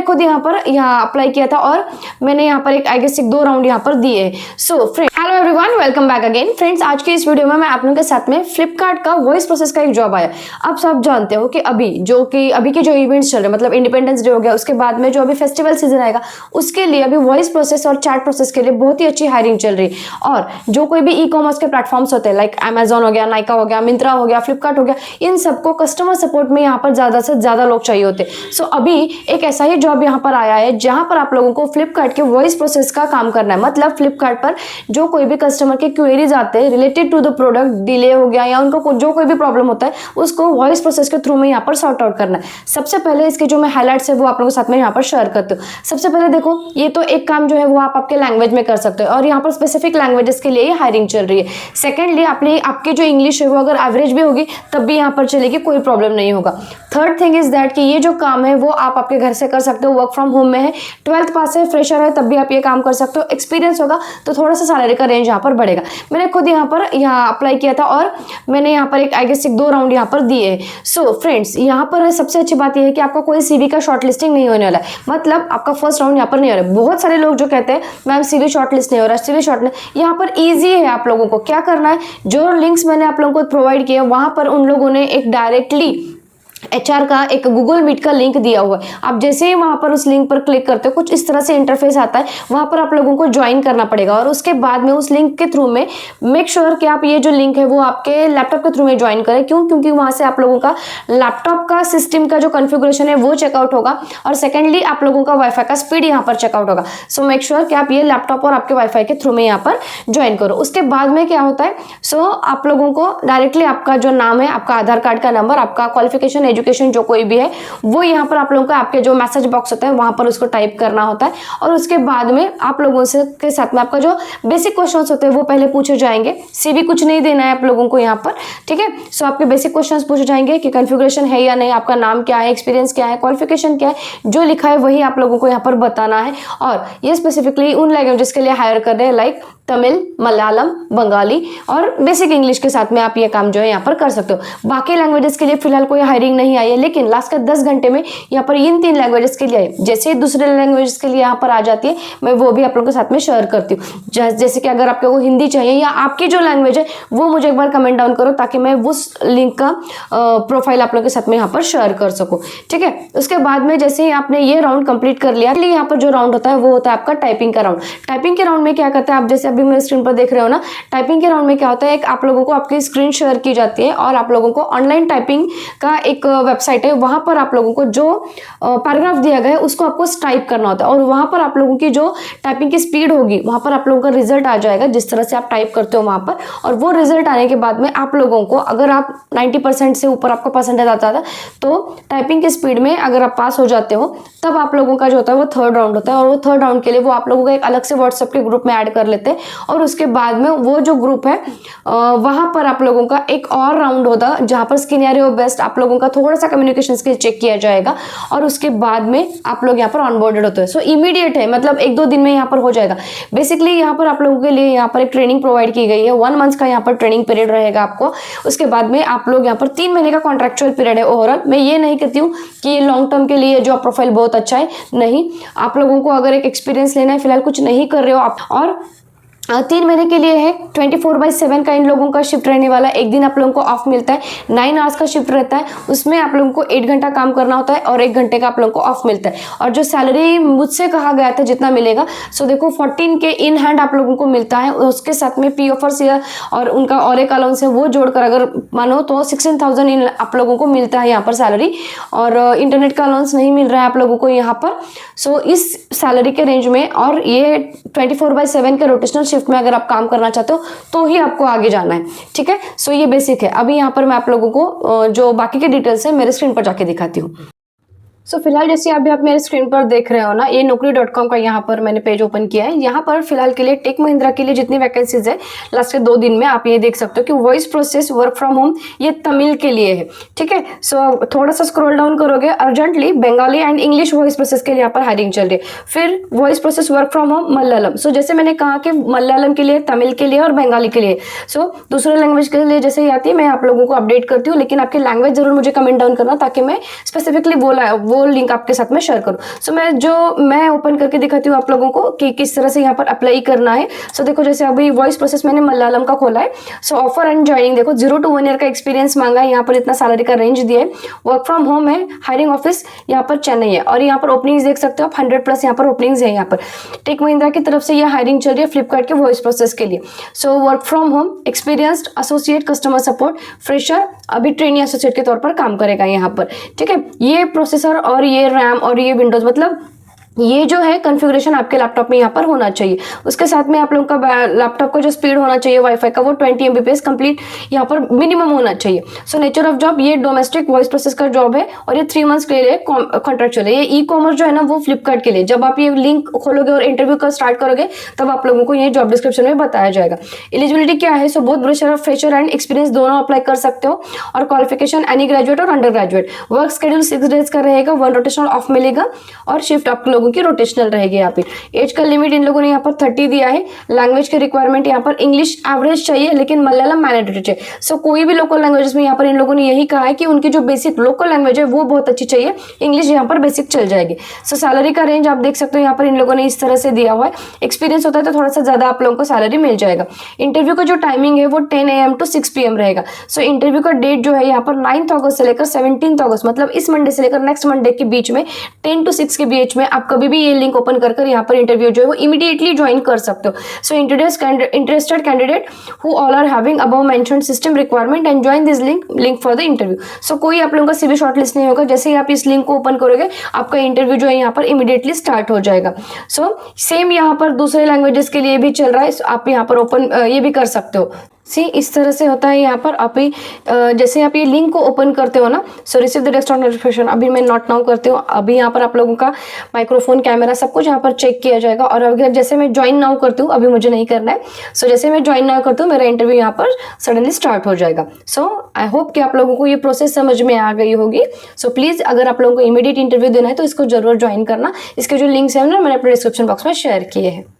खुद यहाँ पर अप्लाई किया था और मैंने यहाँ पर एक आई गेस 2 राउंड यहाँ पर दिए। So friend, hello everyone, welcome back again. Friends, आज के इस वीडियो में मैं आप लोगों के साथ में फ्लिपकार्ट का वॉइस प्रोसेस का एक जॉब आया। आप सब जानते हो कि अभी के जो इवेंट्स चल रहे हैं, मतलब इंडिपेंडेंस डे हो गया, उसके बाद में जो अभी फेस्टिवल सीजन आएगा, उसके लिए अभी वॉइस प्रोसेस और चैट प्रोसेस के लिए बहुत ही अच्छी हायरिंग चल रही है। और जो कोई भी ई कॉमर्स के प्लेटफॉर्म्स होते हैं, लाइक अमेजॉन हो गया, नाइका हो गया, मिंत्रा हो गया, फ्लिपकार्ट हो गया, इन सबको कस्टमर सपोर्ट में यहाँ पर ज्यादा से ज्यादा लोग चाहिए होते हैं। सो अभी एक ऐसा ही जॉब यहाँ पर आया है जहां पर आप लोगों को फ्लिपकार्ट के वॉइस प्रोसेस का काम करना है। मतलब फ्लिपकार्ट पर जो कोई भी कस्टमर के क्वेरीज आते हैं related to the product, delay हो गया या उनको जो कोई भी प्रॉब्लम होता है, उसको वॉइस प्रोसेस के थ्रू में यहाँ पर सॉर्ट आउट करना है। सबसे पहले इसके जो मैं हाईलाइट्स है वो आप लोगों के साथ में यहाँ पर शेयर करती हूँ। सबसे पहले देखो, ये तो एक काम जो है वो आप आपके लैंग्वेज में कर सकते हो और यहाँ पर स्पेसिफिक लैंग्वेजेस के लिए हायरिंग चल रही है। सेकेंडली, आपकी जो इंग्लिश है वो अगर एवरेज भी होगी तब भी यहाँ पर चलेगी, कोई प्रॉब्लम नहीं होगा। थर्ड थिंग इज दैट कि ये जो काम है वो आप आपके घर से कर सकते हो, वर्क फ्रॉम होम में है, 12th पास है, फ्रेशर है, तब भी आप ये काम कर सकते हो। एक्सपीरियंस होगा तो थोड़ा सा सैलरी का रेंज यहाँ पर बढ़ेगा। मैंने खुद यहाँ अप्लाई किया था और मैंने यहाँ पर एक आई गेस 2 राउंड यहाँ पर दिए। सो फ्रेंड्स, यहाँ पर सबसे अच्छी बात यह है कि आपका कोई सीवी का शॉर्ट लिस्टिंग नहीं होने वाला है। मतलब आपका फर्स्ट राउंड यहाँ पर नहीं हो रहा है। बहुत सारे लोग जो कहते हैं मैम सीवी शॉर्ट लिस्ट नहीं हो रहा है, सीवी शॉर्ट नहीं, यहाँ पर ईजी है। आप लोगों को क्या करना है, जो लिंक्स मैंने आप लोगों को प्रोवाइड किया वहां पर उन लोगों ने एक डायरेक्टली एचआर का एक गूगल मीट का लिंक दिया हुआ है। आप जैसे ही वहां पर उस लिंक पर क्लिक करते हो, कुछ इस तरह से इंटरफेस आता है, वहां पर आप लोगों को ज्वाइन करना पड़ेगा और उसके बाद में उस लिंक के थ्रू में मेक श्योर कि आप ये जो लिंक है वो आपके लैपटॉप के थ्रू में ज्वाइन करें। क्यों? क्योंकि वहां से आप लोगों का लैपटॉप का सिस्टम का जो कॉन्फ़िगरेशन है वो चेकआउट होगा और सेकेंडली आप लोगों का वाईफाई का स्पीड यहाँ पर चेकआउट होगा। सो मेक श्योर कि आप ये लैपटॉप और आपके वाईफाई के थ्रू में यहाँ पर ज्वाइन करो। उसके बाद में क्या होता है, आप लोगों को डायरेक्टली आपका जो नाम है, आपका आधार कार्ड का नंबर, आपका क्वालिफिकेशन, एजुकेशन जो कोई भी है वो यहाँ पर आप लोगों का आपके जो मैसेज बॉक्स होता है वहां पर उसको टाइप करना होता है और उसके बाद में आप लोगों से के साथ में आपका जो बेसिक क्वेश्चंस होते हैं वो पहले पूछे जाएंगे। सीवी कुछ नहीं देना है आप लोगों को यहाँ पर, ठीक है। सो आपके बेसिक क्वेश्चंस पूछे जाएंगे कि कॉन्फ़िगरेशन है या नहीं, आपका नाम क्या है, एक्सपीरियंस क्या है, क्वालिफिकेशन क्या है, जो लिखा है वही आप लोगों को यहाँ पर बताना है। और ये स्पेसिफिकली उन लैंग्वेजेस के लिए हायर कर रहे हैं, लाइक तमिल, मलयालम, बंगाली और बेसिक इंग्लिश के साथ में आप ये काम जो है यहाँ पर कर सकते हो। बाकी लैंग्वेजेस के लिए फिलहाल कोई हायरिंग नहीं आई है, लेकिन लास्ट के 10 घंटे में यहाँ पर इन 3 लैंग्वेजेस के लिए आई। जैसे ही दूसरे लैंग्वेजेस के लिए यहाँ पर आ जाती है, मैं वो भी आप लोगों के साथ में शेयर करती हूँ। जैसे कि अगर आपको हिंदी चाहिए या आपकी जो लैंग्वेज है वो मुझे एक बार कमेंट डाउन करो ताकि मैं उस लिंक का प्रोफाइल आप लोगों के साथ में यहाँ पर शेयर कर सकूँ, ठीक है। उसके बाद में जैसे ही आपने ये राउंड कंप्लीट कर लिया, यहाँ पर जो राउंड होता है वो होता है आपका टाइपिंग का राउंड। टाइपिंग के राउंड में क्या करते हैं, आप जैसे अभी मेरे स्क्रीन पर देख रहे हो ना, टाइपिंग के राउंड में क्या होता है, एक आप लोगों को आपकी स्क्रीन शेयर की जाती है और आप लोगों को ऑनलाइन टाइपिंग का एक वेबसाइट है, वहां पर आप लोगों को जो पैराग्राफ दिया गया है उसको आपको टाइप करना होता है और वहां पर आप लोगों की जो टाइपिंग की स्पीड होगी वहां पर आप लोगों का रिजल्ट आ जाएगा जिस तरह से आप टाइप करते हो वहां पर। और वो रिजल्ट आने के बाद में आप लोगों को, अगर आप 90% से ऊपर आपका परसेंटेज आता था तो टाइपिंग की स्पीड में अगर आप पास हो जाते हो तब आप लोगों का जो होता है वो थर्ड राउंड होता है और वो थर्ड राउंड के लिए वो आप लोगों को एक अलग से व्हाट्सएप के ग्रुप में ऐड कर लेते हैं और उसके बाद में वो जो ग्रुप है वहां पर आप लोगों का एक और राउंड होता है जहां पर सिनेरियो बेस्ड आप लोगों का थोड़ा सा कम्युनिकेशन स्किल चेक किया जाएगा और उसके बाद में आप लोग यहाँ पर ऑनबोर्डेड होते हैं। सो इमीडिएट है, मतलब 1-2 दिन में यहाँ पर हो जाएगा। बेसिकली यहाँ पर आप लोगों के लिए यहाँ पर एक ट्रेनिंग प्रोवाइड की गई है, 1 मंथ का यहाँ पर ट्रेनिंग पीरियड रहेगा आपको। उसके बाद में आप लोग यहाँ पर 3 महीने का कॉन्ट्रेक्चुअल पीरियड है ओवरऑल। मैं ये नहीं कहती हूँ कि ये लॉन्ग टर्म के लिए जॉब प्रोफाइल बहुत अच्छा है, नहीं। आप लोगों को अगर एक एक्सपीरियंस लेना है, फिलहाल कुछ नहीं कर रहे हो आप, और 3 महीने के लिए है, 24/7 का इन लोगों का शिफ्ट रहने वाला है। एक दिन आप लोगों को ऑफ मिलता है, 9 आवर्स का शिफ्ट रहता है, उसमें आप लोगों को 8 घंटा काम करना होता है और 1 घंटे का आप लोगों को ऑफ मिलता है। और जो सैलरी मुझसे कहा गया था जितना मिलेगा, सो देखो 14 के इन हैंड आप लोगों को मिलता है। उसके साथ में पी ऑफर्स और उनका और एक अलाउंस है वो जोड़कर अगर मानो तो 16,000 इन आप लोगों को मिलता है यहाँ पर सैलरी। और इंटरनेट का अलाउंस नहीं मिल रहा है आप लोगों को यहाँ पर। सो इस सैलरी के रेंज में और ये 24/7 के रोटेशनल शिफ्ट में अगर आप काम करना चाहते हो तो ही आपको आगे जाना है, ठीक है। सो ये बेसिक है। अभी यहाँ पर मैं आप लोगों को जो बाकी के डिटेल्स है मेरे स्क्रीन पर जाके दिखाती हूँ। सो फिलहाल जैसे अभी आप मेरे स्क्रीन पर देख रहे हो ना, ये naukri.com का यहाँ पर मैंने पेज ओपन किया है। यहाँ पर फिलहाल के लिए टेक महिंद्रा के लिए जितनी वैकेंसीज है लास्ट के 2 दिन में आप ये देख सकते हो कि voice process work from home ये तमिल के लिए है, ठीक है। सो थोड़ा सा स्क्रॉल डाउन करोगे, urgently Bengali and English voice process के लिए यहाँ पर हायरिंग चल रही है। फिर voice process work from home Malayalam. So जैसे मैंने कहा कि मलयालम के लिए, तमिल के लिए और बंगाली के लिए। सो दूसरे लैंग्वेज के लिए जैसे ही आती है मैं आप लोगों को अपडेट करती हूँ, लेकिन आपकी लैंग्वेज जरूर मुझे कमेंट डाउन करना ताकि मैं स्पेसिफिकली वो लिंक आपके साथ में शेयर करूँ। सो मैं ओपन करके दिखाती हूँ आप लोगों को कि किस तरह से यहाँ पर अप्लाई करना है। सो देखो जैसे अभी वॉइस प्रोसेस मैंने मलयालम का खोला है। सो ऑफर एंड ज्वाइनिंग देखो 0 to 1 ईयर का एक्सपीरियंस मांगा है, यहाँ पर इतना सैलरी का रेंज दिया है, वर्क फ्रॉम होम है, हायरिंग ऑफिस यहाँ पर चेन्नई है और यहाँ पर ओपनिंग्स देख सकते हो आप 100+ यहाँ पर ओपनिंग्स है। यहाँ पर टेक महिंद्रा की तरफ से ये हायरिंग चल रही है फ्लिपकार्ट के वॉइस प्रोसेस के लिए। So work from home, experienced associate customer support, fresher, अभी ट्रेनी एसोसिएट के तौर पर काम करेगा यहाँ पर। ठीक है, ये प्रोसेसर और ये रैम और ये विंडोज मतलब ये जो है कॉन्फ़िगरेशन आपके लैपटॉप में यहाँ पर होना चाहिए। उसके साथ में आप लोगों का लैपटॉप का जो स्पीड होना चाहिए वाईफाई का वो 20 Mbps कंप्लीट यहाँ पर मिनिमम होना चाहिए। सो नेचर ऑफ जॉब ये डोमेस्टिक वॉइस प्रोसेस का जॉब है और ये 3 मंथ्स के लिए कॉन्ट्रैक्चुअल है। ये ई कॉमर्स जो है ना वो फ्लिपकार्ट के लिए, जब आप ये लिंक खोलोगे और इंटरव्यू का स्टार्ट करोगे तब आप लोगों को ये जॉब डिस्क्रिप्शन में बताया जाएगा। एलिजिबिलिटी क्या है, so both fresher and experience दोनों अप्लाई कर सकते हो और क्वालिफिकेशन एनी ग्रेजुएट और under graduate. Work schedule 6 days का रहेगा, 1 रोटेशनल ऑफ मिलेगा और शिफ्ट आप लोगों की रोटेशनल रहेगी। यहाँ पे एज का लिमिट इन लोगों ने यहाँ पर 30 दिया है। लैंग्वेज की रिक्वायरमेंट यहाँ पर इंग्लिश एवरेज चाहिए लेकिन मलयालम मैंडेटरी चाहिए। सो कोई भी लोकल लैंग्वेजेस में यहाँ पर इन लोगों ने यही कहा है कि उनकी जो बेसिक लोकल लैंग्वेज है वो बहुत अच्छी चाहिए, इंग्लिश यहाँ पर बेसिक चल जाएगी। सो सैलरी का रेंज आप देख सकते हो यहाँ पर इन लोगों ने इस तरह से दिया हुआ है। एक्सपीरियंस होता है तो थोड़ा सा ज्यादा आप लोगों को सैलरी मिल जाएगा। इंटरव्यू का जो टाइमिंग है वो 10 AM to 6 PM रहेगा। सो इंटरव्यू का डेट जो है यहाँ पर 9 अगस्त से लेकर 17 अगस्त मतलब इस मंडे से लेकर नेक्स्ट मंडे के बीच में 10 to 6 के बीच में आप कभी भी ये लिंक ओपन कर यहाँ पर इंटरव्यू जो है वो इमीडिएटली ज्वाइन कर सकते हो। So interested candidate who all are having above mentioned system requirement and join this link for the interview. So कोई आप लोगों का सीवी शॉर्टलिस्ट नहीं होगा, जैसे ही आप इस लिंक को ओपन करोगे आपका इंटरव्यू जो है यहाँ पर इमीडिएटली स्टार्ट हो जाएगा। सो सेम यहाँ पर दूसरे लैंग्वेजेस के लिए भी चल रहा है, आप यहाँ पर ओपन ये भी कर सकते हो। इस तरह से होता है यहाँ पर। आप जैसे आप ये लिंक को ओपन करते हो ना, सो रिसीव द डेस्कटॉप नोटिफिकेशन, अभी मैं नोट नाउ करती हूँ। अभी यहाँ पर आप लोगों का माइक्रोफोन, कैमरा सब कुछ यहाँ पर चेक किया जाएगा और अगर जैसे मैं ज्वाइन नाउ करती हूँ, अभी मुझे नहीं करना है। सो जैसे मैं ज्वाइन नाउ करती हूँ मेरा इंटरव्यू यहाँ पर सडनली स्टार्ट हो जाएगा। सो आई होप कि आप लोगों को ये प्रोसेस समझ में आ गई होगी। सो प्लीज़ अगर आप लोगों को इमीडिएट इंटरव्यू देना है तो इसको जरूर ज्वाइन करना। इसके जो लिंक्स है ना मैंने अपने डिस्क्रिप्शन बॉक्स में शेयर किए हैं।